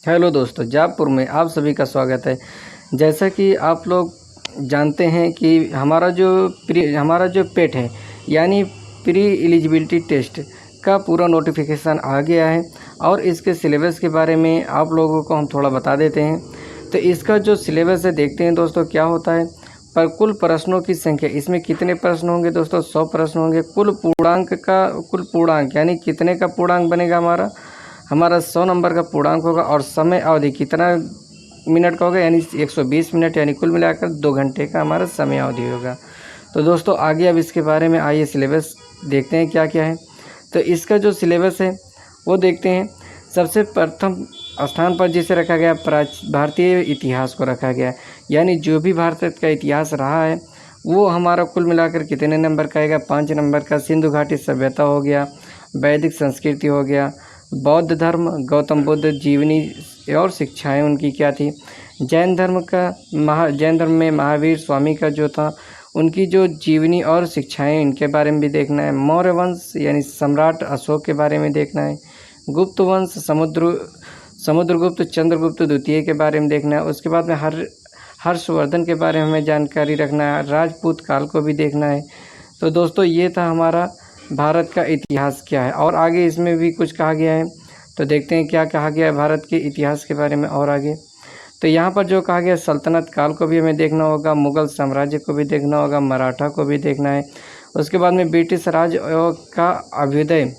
Hello दोस्तों, जापुर में आप सभी का स्वागत है। जैसा कि आप लोग जानते हैं कि हमारा जो पेट है यानी प्री एलिजिबिलिटी टेस्ट का पूरा नोटिफिकेशन आ गया है और इसके सिलेबस के बारे में आप लोगों को हम थोड़ा बता देते हैं। तो इसका जो सिलेबस है देखते हैं दोस्तों क्या होता है। पर कुल प्रश्नों की संख्या, इसमें कितने प्रश्न होंगे दोस्तों? 100 प्रश्न होंगे। कुल पूर्णांक यानी कितने का पूर्णांक बनेगा हमारा 100 नंबर का पूर्णांक होगा। और समय अवधि कितना मिनट का होगा, यानी 120 मिनट, यानी कुल मिलाकर 2 घंटे का हमारा समय अवधि होगा। तो दोस्तों आगे अब इसके बारे में आइए सिलेबस देखते हैं क्या क्या है। तो इसका जो सिलेबस है वो देखते हैं। सबसे प्रथम स्थान पर जिसे रखा गया भारतीय इतिहास को रखा गया, यानी जो भी भारत का इतिहास रहा है वो हमारा कुल मिलाकर कितने नंबर का आएगा? 5 नंबर का। सिंधु घाटी सभ्यता हो गया, वैदिक संस्कृति हो गया, बौद्ध धर्म, गौतम बुद्ध जीवनी और शिक्षाएं उनकी क्या थी, जैन धर्म में महावीर स्वामी का जो था उनकी जो जीवनी और शिक्षाएं, इनके बारे में भी देखना है। मौर्य वंश यानी सम्राट अशोक के बारे में देखना है। गुप्त वंश समुद्रगुप्त चंद्रगुप्त द्वितीय के बारे में देखना है। उसके बाद में हर्षवर्धन के बारे में हमें जानकारी रखना है। राजपूत काल को भी देखना है। तो दोस्तों ये था हमारा भारत का इतिहास क्या है। और आगे इसमें भी कुछ कहा गया है, तो देखते हैं क्या कहा गया है भारत के इतिहास के बारे में। और आगे तो यहाँ पर जो कहा गया सल्तनत काल को भी हमें देखना होगा, मुग़ल साम्राज्य को भी देखना होगा, मराठा को भी देखना है। उसके बाद में ब्रिटिश राज का अभ्युदय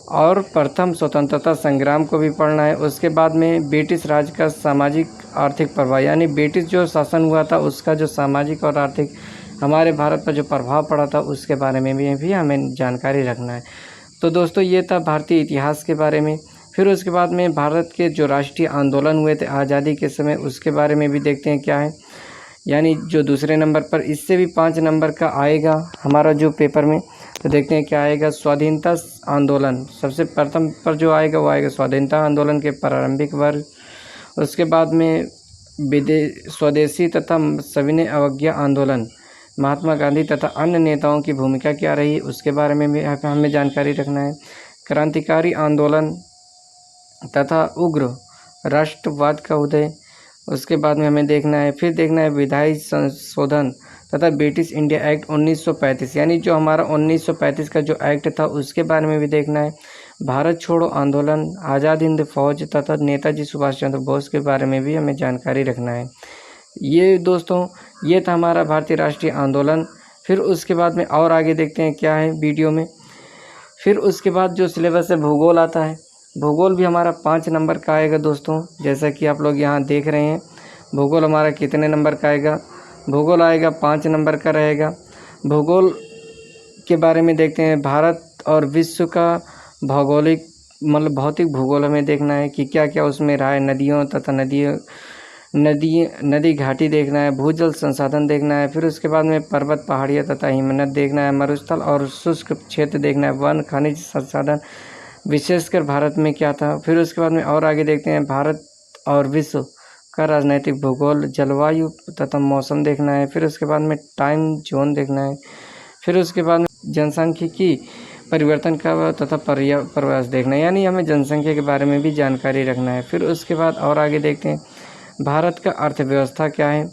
और प्रथम स्वतंत्रता संग्राम को भी पढ़ना है। उसके बाद में ब्रिटिश राज का सामाजिक आर्थिक प्रभाव, यानी ब्रिटिश जो शासन हुआ था उसका जो सामाजिक और आर्थिक हमारे भारत पर जो प्रभाव पड़ा था उसके बारे में भी हमें जानकारी रखना है। तो दोस्तों ये था भारतीय इतिहास के बारे में। फिर उसके बाद में भारत के जो राष्ट्रीय आंदोलन हुए थे आज़ादी के समय, उसके बारे में भी देखते हैं क्या है, यानी जो दूसरे नंबर पर, इससे भी 5 नंबर का आएगा हमारा जो पेपर में। तो देखते हैं क्या आएगा। स्वाधीनता आंदोलन सबसे प्रथम पर जो आएगा वो आएगा स्वाधीनता आंदोलन के प्रारंभिक वर्ग। उसके बाद में स्वदेशी तथा सविनय अवज्ञा आंदोलन, महात्मा गांधी तथा अन्य नेताओं की भूमिका क्या रही उसके बारे में भी हमें जानकारी रखना है। क्रांतिकारी आंदोलन तथा उग्र राष्ट्रवाद का उदय, उसके बाद में हमें देखना है। फिर देखना है विधायी संशोधन तथा ब्रिटिश इंडिया एक्ट 1935, यानी जो हमारा 1935 का जो एक्ट था उसके बारे में भी देखना है। भारत छोड़ो आंदोलन, आज़ाद हिंद फौज तथा नेताजी सुभाष चंद्र बोस के बारे में भी हमें जानकारी रखना है। ये दोस्तों ये था हमारा भारतीय राष्ट्रीय आंदोलन। फिर उसके बाद में और आगे देखते हैं क्या है वीडियो में। फिर उसके बाद जो सिलेबस है भूगोल आता है। भूगोल भी हमारा 5 नंबर का आएगा दोस्तों, जैसा कि आप लोग यहाँ देख रहे हैं। भूगोल हमारा कितने नंबर का आएगा? भूगोल आएगा 5 नंबर का रहेगा। भूगोल के बारे में देखते हैं। भारत और विश्व का भौगोलिक भौतिक भूगोल हमें देखना है कि क्या क्या उसमें रहा है। नदियों तथा नदी घाटी देखना है। भूजल संसाधन देखना है। फिर उसके बाद में पर्वत पहाड़ियाँ तथा हिमनद देखना है। मरुस्थल और शुष्क क्षेत्र देखना है। वन खनिज संसाधन विशेषकर भारत में क्या था। फिर उसके बाद में और आगे देखते हैं भारत और विश्व का राजनैतिक भूगोल, जलवायु तथा मौसम देखना है। फिर उसके बाद में टाइम जोन देखना है। फिर उसके बाद में जनसांख्यिकी परिवर्तन का तथा प्रवास देखना है, यानी हमें जनसंख्या के बारे में भी जानकारी रखना है। फिर उसके बाद और आगे देखते हैं भारत का अर्थव्यवस्था क्या है।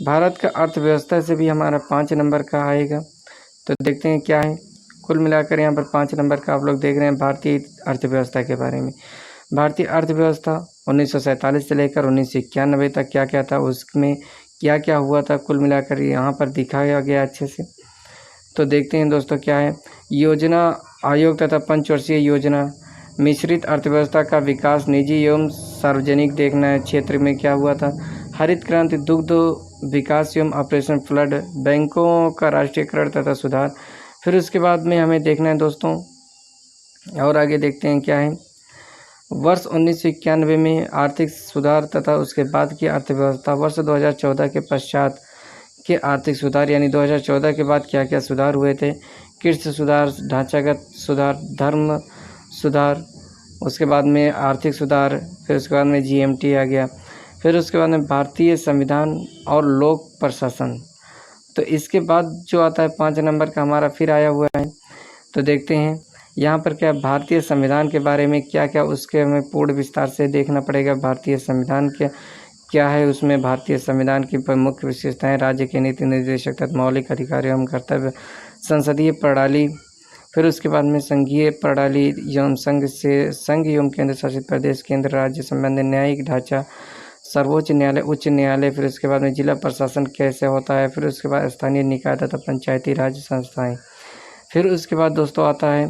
भारत का अर्थव्यवस्था से भी हमारा 5 नंबर का आएगा। तो देखते हैं क्या है। कुल मिलाकर यहाँ पर 5 नंबर का आप लोग देख रहे हैं भारतीय अर्थव्यवस्था के बारे में। भारतीय अर्थव्यवस्था 1947 से लेकर 1991 तक क्या क्या था, उसमें क्या क्या हुआ था, कुल मिलाकर यहाँ पर दिखाया गया अच्छे से। तो देखते हैं दोस्तों क्या है। योजना आयोग तथा पंचवर्षीय योजना, मिश्रित अर्थव्यवस्था का विकास, निजी एवं सार्वजनिक देखना है क्षेत्र में क्या हुआ था। हरित क्रांति, दुग्ध विकास एवं ऑपरेशन फ्लड, बैंकों का राष्ट्रीयकरण तथा सुधार। फिर उसके बाद में हमें देखना है दोस्तों और आगे देखते हैं क्या है। वर्ष 1991 में आर्थिक सुधार तथा उसके बाद की अर्थव्यवस्था। वर्ष 2014 के पश्चात के आर्थिक सुधार, यानी 2014 के बाद क्या क्या सुधार हुए थे। कृषि सुधार, ढांचागत सुधार, धर्म सुधार, उसके बाद में आर्थिक सुधार। फिर उसके बाद में जीएमटी आ गया। फिर उसके बाद में भारतीय संविधान और लोक प्रशासन। तो इसके बाद जो आता है 5 नंबर का हमारा फिर आया हुआ है। तो देखते हैं यहाँ पर क्या भारतीय संविधान के बारे में क्या क्या उसके हमें पूर्ण विस्तार से देखना पड़ेगा। भारतीय संविधान क्या है, उसमें भारतीय संविधान की प्रमुख विशेषताएं, राज्य के नीति निर्देशक तथा मौलिक अधिकार एवं कर्तव्य, संसदीय प्रणाली, फिर उसके बाद में संघीय प्रणाली एवं संघ एवं केंद्र शासित प्रदेश, केंद्र राज्य संबंधी न्यायिक ढांचा, सर्वोच्च न्यायालय, उच्च न्यायालय, फिर उसके बाद में जिला प्रशासन कैसे होता है, फिर उसके बाद स्थानीय निकाय तथा पंचायती राज संस्थाएं। फिर उसके बाद दोस्तों आता है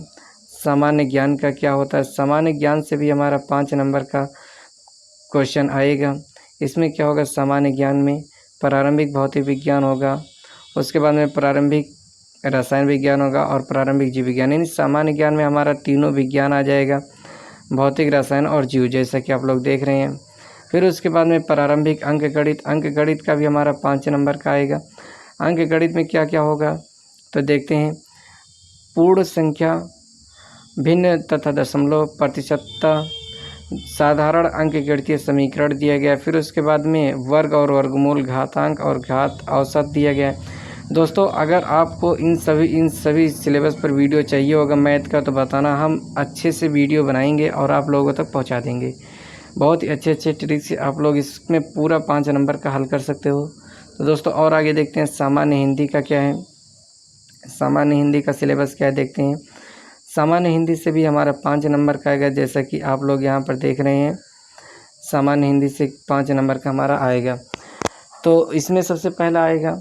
सामान्य ज्ञान का क्या होता है। सामान्य ज्ञान से भी हमारा 5 नंबर का क्वेश्चन आएगा। इसमें क्या होगा, सामान्य ज्ञान में प्रारंभिक भौतिक विज्ञान होगा, उसके बाद में प्रारंभिक रसायन विज्ञान होगा और प्रारंभिक जीव विज्ञान। यानी सामान्य ज्ञान में हमारा तीनों विज्ञान आ जाएगा, भौतिक, रसायन और जीव, जैसा कि आप लोग देख रहे हैं। फिर उसके बाद में प्रारंभिक अंक गणित का भी हमारा 5 नंबर का आएगा। अंक गणित में क्या क्या होगा तो देखते हैं। पूर्ण संख्या, भिन्न तथा दशमलव, प्रतिशतता, साधारण अंक गणितीय समीकरण दिया गया। फिर उसके बाद में वर्ग और वर्गमूल, घातांक और घात औसत दिया गया है। दोस्तों अगर आपको इन सभी सिलेबस पर वीडियो चाहिए होगा मैथ का तो बताना, हम अच्छे से वीडियो बनाएंगे और आप लोगों तक पहुंचा देंगे। बहुत ही अच्छे ट्रिक से आप लोग इसमें पूरा 5 नंबर का हल कर सकते हो। तो दोस्तों और आगे देखते हैं सामान्य हिंदी का क्या है, सामान्य हिंदी का सिलेबस क्या है देखते हैं। सामान्य हिंदी से भी हमारा 5 नंबर का आएगा, जैसा कि आप लोग यहाँ पर देख रहे हैं। सामान्य हिंदी से 5 नंबर का हमारा आएगा। तो इसमें सबसे पहला आएगा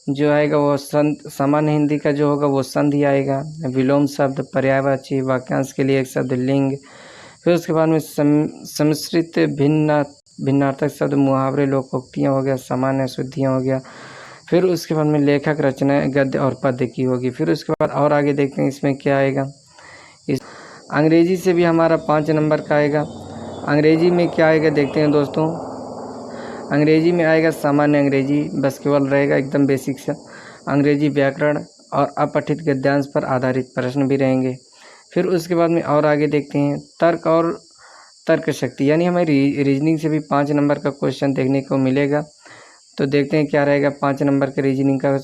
जो आएगा वो सामान्य हिंदी का जो होगा वो संधि आएगा, विलोम शब्द, पर्यायवाची, वाक्यांश के लिए एक शब्द, लिंग। फिर उसके बाद में सम्मिश्रित भिन्नार्थक शब्द, मुहावरे, लोकोक्तियाँ हो गया, सामान्य शुद्धियाँ हो गया। फिर उसके बाद में लेखक, रचना, गद्य और पद्य की होगी। फिर उसके बाद और आगे देखते हैं इसमें क्या आएगा। इस अंग्रेजी से भी हमारा 5 नंबर का आएगा। अंग्रेजी में क्या आएगा देखते हैं दोस्तों। अंग्रेजी में आएगा सामान्य अंग्रेजी, बस केवल रहेगा एकदम बेसिक सा अंग्रेजी, व्याकरण और अपठित गद्यांश पर आधारित प्रश्न भी रहेंगे। फिर उसके बाद में और आगे देखते हैं तर्क और तर्क शक्ति, यानी हमें रीजनिंग से भी 5 नंबर का क्वेश्चन देखने को मिलेगा। तो देखते हैं क्या रहेगा 5 नंबर के रीजनिंग का।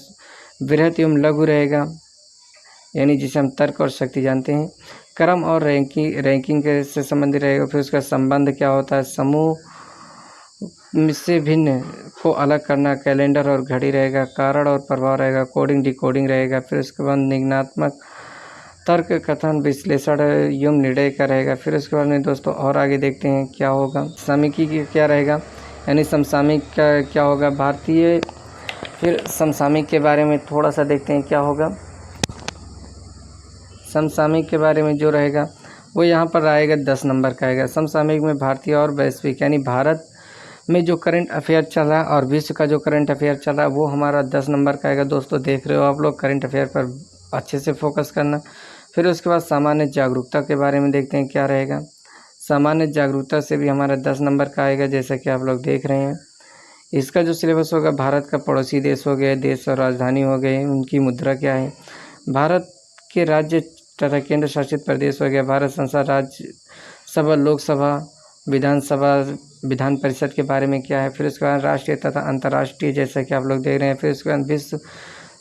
वृहत एवं लघु रहेगा, यानी जिसे हम तर्क और शक्ति जानते हैं। क्रम और रैंकिंग से संबंधित रहेगा। फिर उसका संबंध क्या होता है, समूह से भिन्न को अलग करना, कैलेंडर और घड़ी रहेगा। कारण और प्रभाव रहेगा, कोडिंग डिकोडिंग रहेगा। फिर उसके बाद निगमनात्मक तर्क, कथन, विश्लेषण एवं निर्णय का रहेगा। फिर उसके बाद में दोस्तों और आगे देखते हैं क्या होगा। समसामयिकी की क्या रहेगा, यानी समसामयिक का क्या होगा, भारतीय। फिर समसामयिक के बारे में थोड़ा सा देखते हैं क्या होगा। समसामयिक के बारे में जो रहेगा वो यहाँ पर आएगा 10 नंबर का आएगा। समसामयिक में भारतीय और वैश्विक, यानी भारत में जो करंट अफेयर चल रहा है और विश्व का जो करंट अफेयर चल रहा है वो हमारा 10 नंबर का आएगा। दोस्तों देख रहे हो आप लोग, करंट अफेयर पर अच्छे से फोकस करना। फिर उसके बाद सामान्य जागरूकता के बारे में देखते हैं क्या रहेगा। सामान्य जागरूकता से भी हमारा 10 नंबर का आएगा, जैसा कि आप लोग देख रहे हैं। इसका जो सिलेबस होगा, भारत का पड़ोसी देश हो गए, देश और राजधानी हो गए, उनकी मुद्रा क्या है, भारत के राज्य तथा केंद्र शासित प्रदेश हो गया, भारत संसद, राज्यसभा, लोकसभा, विधानसभा, विधान परिषद के बारे में क्या है। फिर उसके बाद राष्ट्रीय तथा अंतर्राष्ट्रीय, जैसा कि आप लोग देख रहे हैं। फिर उसके बाद विश्व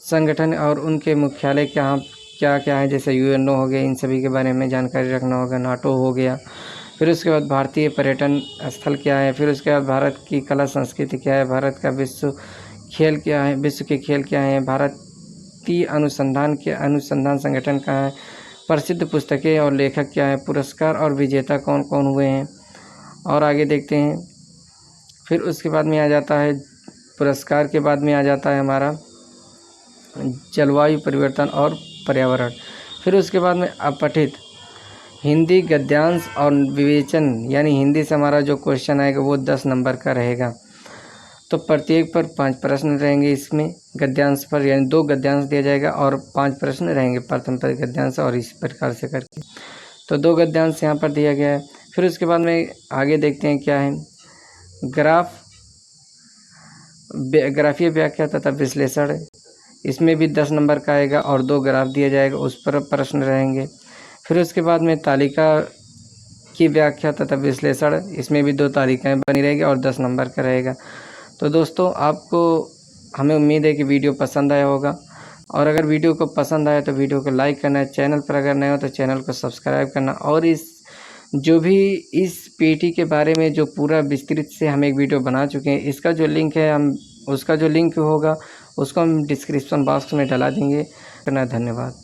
संगठन और उनके मुख्यालय क्या क्या है, जैसे यूएनओ हो गए, इन सभी के बारे में जानकारी रखना होगा। नाटो हो गया। फिर उसके बाद भारतीय पर्यटन स्थल क्या है। फिर उसके बाद भारत की कला संस्कृति क्या है, भारत का विश्व के खेल क्या है, भारतीय अनुसंधान संगठन कहाँ है, प्रसिद्ध पुस्तकें और लेखक क्या है, पुरस्कार और विजेता कौन कौन हुए हैं। और आगे देखते हैं। फिर उसके बाद में आ जाता है, पुरस्कार के बाद में आ जाता है हमारा जलवायु परिवर्तन और पर्यावरण। फिर उसके बाद में अपठित हिंदी गद्यांश और विवेचन, यानी हिंदी से हमारा जो क्वेश्चन आएगा वो 10 नंबर का रहेगा। तो प्रत्येक पर 5 प्रश्न रहेंगे। इसमें गद्यांश पर यानी 2 गद्यांश दिया जाएगा और 5 प्रश्न रहेंगे प्रथम पद गद्यांश, और इस प्रकार से करके तो 2 गद्यांश यहाँ पर दिया गया है। फिर उसके बाद में आगे देखते हैं क्या है, ग्राफीय व्याख्या तथा विश्लेषण, इसमें भी 10 नंबर का आएगा और 2 ग्राफ दिया जाएगा, उस पर प्रश्न रहेंगे। फिर उसके बाद में तालिका की व्याख्या तथा विश्लेषण, इसमें भी 2 तालिकाएं बनी रहेगी और 10 नंबर का रहेगा। तो दोस्तों आपको हमें उम्मीद है कि वीडियो पसंद आया होगा और अगर वीडियो को पसंद आए तो वीडियो को लाइक करना, चैनल पर अगर नए हो तो चैनल को सब्सक्राइब करना। और इस पेटी के बारे में जो पूरा विस्तृत से हम एक वीडियो बना चुके हैं, इसका जो लिंक है उसका जो लिंक होगा उसको हम डिस्क्रिप्शन बॉक्स में डला देंगे। धन्यवाद।